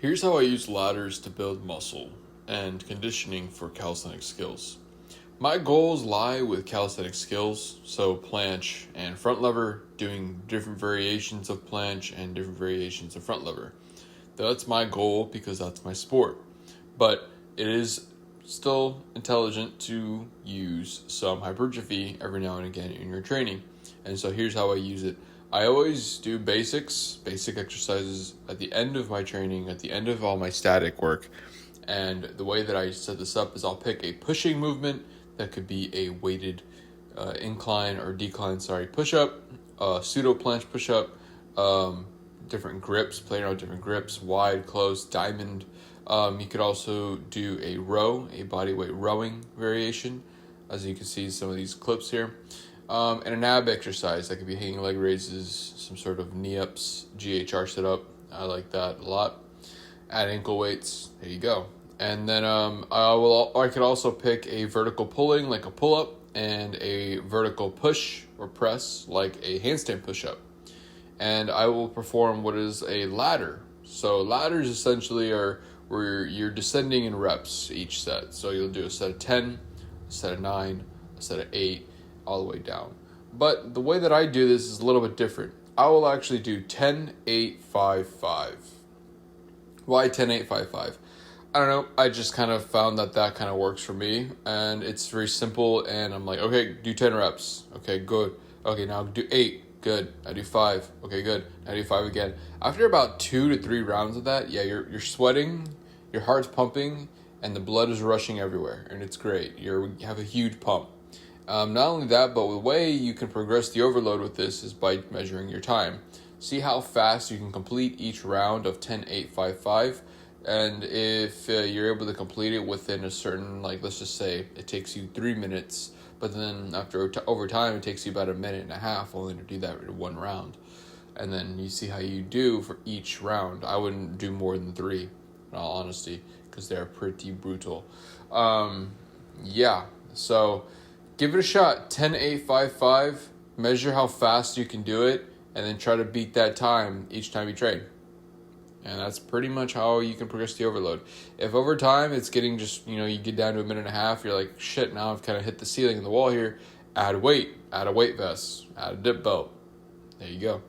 Here's how I use ladders to build muscle and conditioning for calisthenics skills. My goals lie with calisthenics skills, so planche and front lever, doing different variations of planche and different variations of front lever. That's my goal because that's my sport. But it is still intelligent to use some hypertrophy every now and again in your training. And so here's how I use it. I always do basic exercises at the end of my training, at the end of all my static work. And the way that I set this up is I'll pick a pushing movement that could be a weighted incline or decline, push-up, pseudo planche push-up, different grips, playing around with different grips, wide, close, diamond. You could also do a row, a bodyweight rowing variation, as you can see some of these clips here. And an ab exercise that could be hanging leg raises, some sort of knee ups, GHR sit up. I like that a lot. Add ankle weights. There you go. And then I could also pick a vertical pulling like a pull up and a vertical push or press like a handstand push up. And I will perform what is a ladder. So ladders essentially are where you're descending in reps each set. So you'll do a set of 10, a set of 9, a set of 8, all the way down. But the way that I do this is a little bit different. I will actually do 10, 8, 5, 5. Why 10, 8, 5, 5? I don't know. I just kind of found that kind of works for me. And it's very simple. And I'm like, okay, do 10 reps. Okay, good. Okay, now do 8. Good. I do 5. Okay, good. I do 5 again. After about 2 to 3 rounds of that, yeah, you're sweating, your heart's pumping, and the blood is rushing everywhere. And it's great. You have a huge pump. Not only that, but the way you can progress the overload with this is by measuring your time. See how fast you can complete each round of 10, 8, 5, 5. And if you're able to complete it within a certain, let's just say it takes you 3 minutes, but then over time it takes you about a minute and a half only to do that in one round. And then you see how you do for each round. I wouldn't do more than 3, in all honesty, because they're pretty brutal. So give it a shot. 10, 8, 5, 5. Measure how fast you can do it, and then try to beat that time each time you train. And that's pretty much how you can progress the overload. If over time it's getting you get down to a minute and a half, you're like, shit, now I've kind of hit the ceiling in the wall here. Add weight, add a weight vest, add a dip belt. There you go.